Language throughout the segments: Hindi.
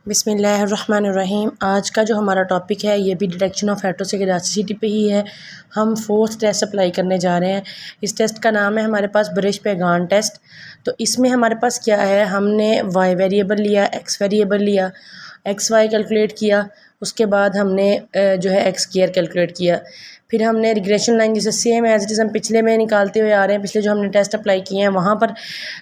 बिस्मिल्लाहिर्रहमानिर्रहीम। आज का जो हमारा टॉपिक है ये भी डिटेक्शन ऑफ हेटेरोज़िगोसिटी पे ही है। हम फोर्थ टेस्ट अप्लाई करने जा रहे हैं। इस टेस्ट का नाम है हमारे पास ब्रिश-पेगान टेस्ट। तो इसमें हमारे पास क्या है, हमने वाई वेरिएबल लिया, एक्स वेरिएबल लिया, एक्स वाई कैलकुलेट किया, उसके बाद हमने जो है एक्स स्क्वायर कैलकुलेट किया। फिर हमने रिग्रेशन लाइन जैसे सेम एज इट इज़ हम पिछले में निकालते हुए आ रहे हैं, पिछले जो हमने टेस्ट अप्लाई किए हैं वहाँ पर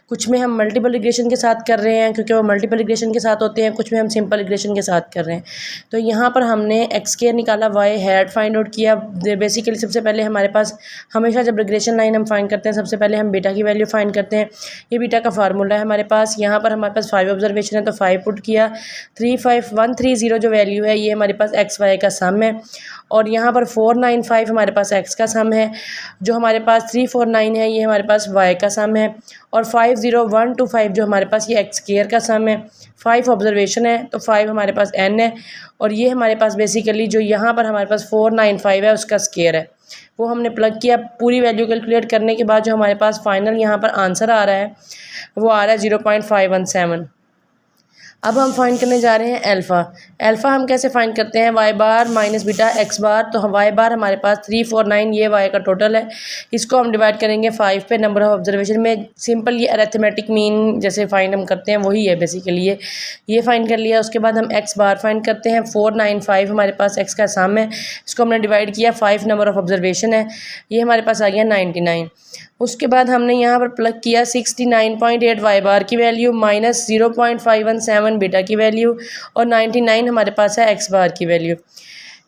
कुछ में हम मल्टीपल रिग्रेशन के साथ कर रहे हैं क्योंकि वो मल्टीपल रिग्रेशन के साथ होते हैं, कुछ में हम सिंपल रिग्रेशन के साथ कर रहे हैं। तो यहाँ पर हमने एक्स स्क्वायर निकाला, वाई हैड फाइंड आउट किया। बेसिकली सबसे पहले हमारे पास हमेशा जब रिग्रेशन लाइन हम फाइंड करते हैं सबसे पहले हम बीटा की वैल्यू फाइंड करते हैं। ये बीटा का फार्मूला है हमारे पास। यहाँ पर हमारे पास 5 ऑब्जर्वेशन है तो 5 पुट किया। 35130 जो वैल्यू है ये हमारे पास एक्स वाई का सम है, और यहाँ पर 495 हमारे पास एक्स का सम है। जो हमारे पास 349 है ये हमारे पास वाई का सम है, और 50125 जो हमारे पास ये एक्स स्क्वायर का सम है। 5 ऑब्जर्वेशन है तो 5 हमारे पास एन है, और ये हमारे पास बेसिकली जो यहाँ पर हमारे पास 495 है उसका स्क्वायर है, वो हमने प्लग किया। पूरी वैल्यू कैलकुलेट करने के बाद जो हमारे पास फाइनल यहाँ पर आंसर आ रहा है वो आ रहा है 0.517। अब हम फाइंड करने जा रहे हैं अल्फ़ा। अल्फ़ा हम कैसे फाइंड करते हैं, वाई बार माइनस बीटा एक्स बार। तो वाई बार हमारे पास 349 ये वाई का टोटल है, इसको हम डिवाइड करेंगे 5 पे, नंबर ऑफ ऑब्जर्वेशन में। सिंपल ये अरिथमेटिक मीन जैसे फाइंड हम करते हैं वही है बेसिकली ये फाइंड कर लिया। उसके बाद हम एक्स बार फाइंड करते हैं। 495 हमारे पास एक्स का सम है, इसको हमने डिवाइड किया, 5 नंबर ऑफ ऑब्जर्वेशन है, ये हमारे पास आ गया 99। उसके बाद हमने यहाँ पर प्लग किया 69.8 वाई बार की वैल्यू माइनस 0.517 बीटा की वैल्यू, और 99 हमारे पास है एक्स बार की वैल्यू।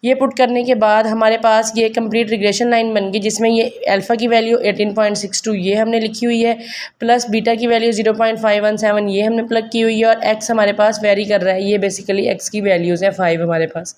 ये पुट करने के बाद हमारे पास ये कंप्लीट रिग्रेशन लाइन बन गई, जिसमें ये अल्फ़ा की वैल्यू 18.62 ये हमने लिखी हुई है, प्लस बीटा की वैल्यू 0.517 ये हमने प्लग की हुई है, और एक्स हमारे पास वेरी कर रहा है, ये बेसिकली एक्स की वैल्यूज़ हैं 5 हमारे पास।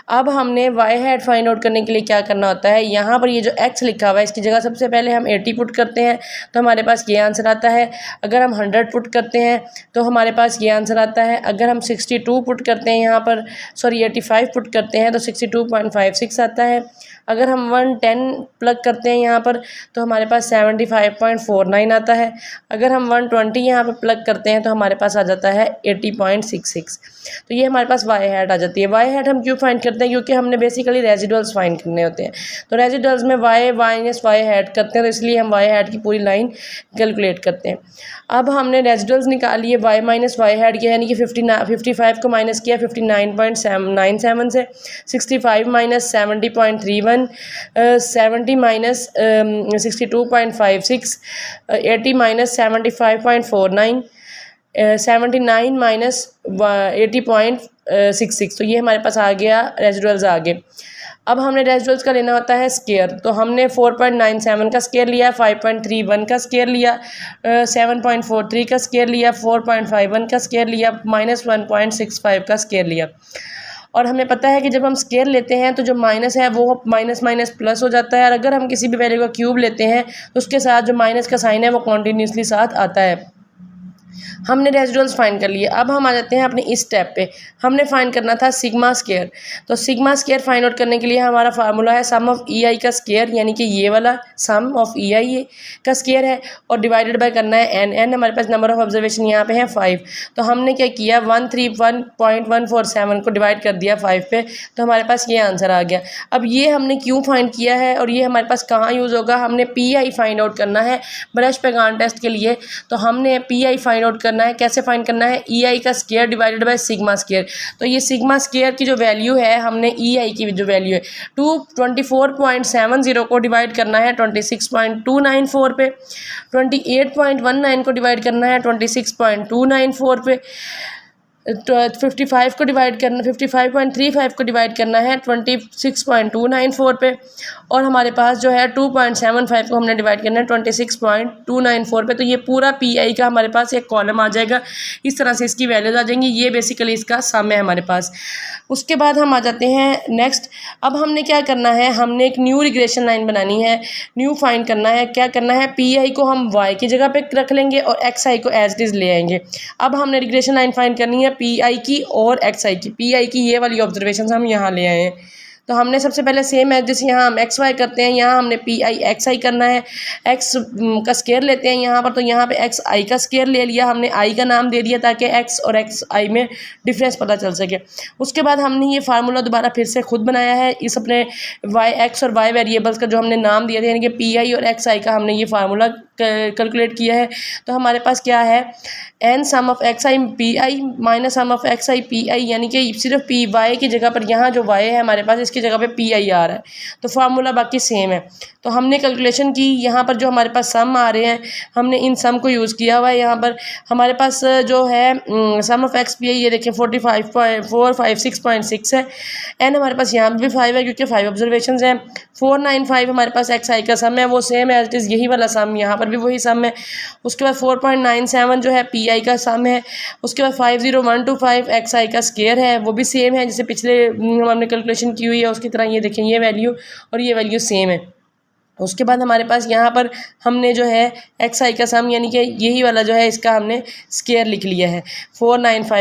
अब हमने वाई हैड फाइंड आउट करने के लिए क्या करना होता है, यहाँ पर ये जो एक्स लिखा हुआ है इसकी जगह सबसे पहले हम 80 पुट करते हैं तो हमारे पास ये आंसर आता है। अगर हम 100 पुट करते हैं तो हमारे पास ये आंसर आता है। अगर हम 62 पुट करते हैं यहाँ पर 85 पुट करते हैं तो 62.56 आता है। अगर हम 110 प्लग करते हैं यहाँ पर तो हमारे पास 75.49 आता है। अगर हम 120 यहाँ पर प्लग करते हैं तो हमारे पास आ जाता है 80.66। तो ये हमारे पास वाई हैट आ जाती है। वाई हैट हम क्यों फाइंड करते हैं, क्योंकि हमने बेसिकली रेजिडुअल्स फाइंड करने होते हैं। तो रेजिडुअल्स में वाई माइनस वाई हैट करते हैं, तो इसलिए हम वाई हैट की पूरी लाइन कैलकुलेट करते हैं। अब हमने रेजिडुअल्स निकाली है वाई माइनस वाई हैट किया, यानी कि 55 को माइनस किया 59.97 से, 65 माइनस 70.31, 70 माइनस 62.56, 80 माइनस 75.49, 79 माइनस 80.66। तो ये हमारे पास आ गया, रेजिडुअल्स आ गए। अब हमने रेजिडुअल्स का लेना होता है स्क्वायर, तो हमने 4.97 का स्क्वायर लिया, 5.31 का स्क्वायर लिया, 7.43 का स्क्वायर लिया, 4.51 का स्क्वायर लिया, माइनस 1.65 का स्क्वायर लिया। और हमें पता है कि जब हम स्क्वायर लेते हैं तो जो माइनस है वो माइनस माइनस प्लस हो जाता है, और अगर हम किसी भी वैल्यू का क्यूब लेते हैं तो उसके साथ जो माइनस का साइन है वो कॉन्टीन्यूसली साथ आता है। हमने रेजिडुअल्स फाइंड कर लिए। अब हम आ जाते हैं अपने इस स्टेप पे। हमने फाइंड करना था सिग्मा स्क्वायर। तो सिग्मा स्क्वायर फाइंड आउट करने के लिए हमारा फार्मूला है सम ऑफ ई आई का स्क्वायर, यानी कि ये वाला सम ऑफ ई आई का स्क्वायर है, और डिवाइडेड बाय करना है एन। एन हमारे पास नंबर ऑफ ऑब्जर्वेशन यहाँ पे है 5। तो हमने क्या किया, 131.147 को डिवाइड कर दिया 5 पे, तो हमारे पास ये आंसर आ गया। अब ये हमने क्यों फाइंड किया है और ये हमारे पास कहाँ यूज़ होगा, हमने पी आई फाइंड आउट करना है ब्रिश-पेगान टेस्ट के लिए। तो हमने पी आई फाइंड आउट करना है, कैसे फाइंड करना है, ई आई का square divided by sigma square. तो ये सिग्मा स्क्वायर की जो वैल्यू है, हमने ई आई की जो वैल्यू है 224.70 को डिवाइड करना है 26.294 पे, 28.19 को डिवाइड करना है 26.294 पे, 55 को डिवाइड करना 55.35 को डिवाइड करना है 26.294 पे, और हमारे पास जो है 2.75 को हमने डिवाइड करना है 26.294 पे। तो ये पूरा पीआई का हमारे पास एक कॉलम आ जाएगा, इस तरह से इसकी वैल्यूज आ जाएंगी। ये बेसिकली इसका सम है हमारे पास। उसके बाद हम आ जाते हैं नेक्स्ट। अब हमने क्या करना है, हमने एक न्यू रिग्रेशन लाइन बनानी है, न्यू फाइंड करना है। क्या करना है, पी आई को हम वाई की जगह पे रख लेंगे और एक्स आई को एज इट इज़ ले आएंगे। अब हमने रिग्रेशन लाइन फाइंड करनी है पी आई की और एक्स आई की। पी आई की ये वाली ऑब्जर्वेशन हम यहाँ ले आए हैं, तो हमने सबसे पहले सेम है जैसे यहाँ हम एक्स वाई करते हैं, यहाँ हमने पी आई एक्स आई करना है, एक्स का स्केयर लेते हैं यहाँ पर, तो यहाँ पे एक्स आई का स्केयर ले लिया हमने, आई का नाम दे दिया ताकि एक्स और एक्स आई में डिफरेंस पता चल सके। उसके बाद हमने ये फार्मूला दोबारा फिर से खुद बनाया है इस अपने वाई एक्स और वाई वेरिएबल्स का जो हमने नाम दिए थे, यानी कि पी आई और एक्स आई का हमने ये फार्मूला कैलकुलेट किया है। तो हमारे पास क्या है, N sum of X I P I minus sum of X I P I, यानी कि सिर्फ पी वाई की जगह पर यहाँ जो वाई है हमारे पास इसकी जगह पे पी आई आ रहा है, तो फार्मूला बाकी सेम है। तो हमने कैलकुलेशन की, यहाँ पर जो हमारे पास सम आ रहे हैं हमने इन सम को यूज़ किया हुआ है। यहाँ पर हमारे पास जो है सम ऑफ एक्स पी आई ये देखें 45.456.6 है। एन हमारे पास यहाँ पर भी 5 है क्योंकि 5 ऑब्जर्वेशन हैं। 495 हमारे पास एक्स आई का सम है, वो सेम है एज इट इज़, यही वाला सम यहाँ पर भी वही सम है। उसके बाद 4.97 जो है पी आई का सम है। उसके बाद 50125 एक्स आई का स्केयर है, वो भी सेम है जैसे पिछले हमने कैलकुलेशन की हुई है उसकी तरह। ये देखें ये वैल्यू और ये वैल्यू सेम है। उसके बाद हमारे पास यहाँ पर हमने जो है एक्स आई का सम यानी कि यही वाला जो है इसका हमने स्केयर लिख लिया है 495।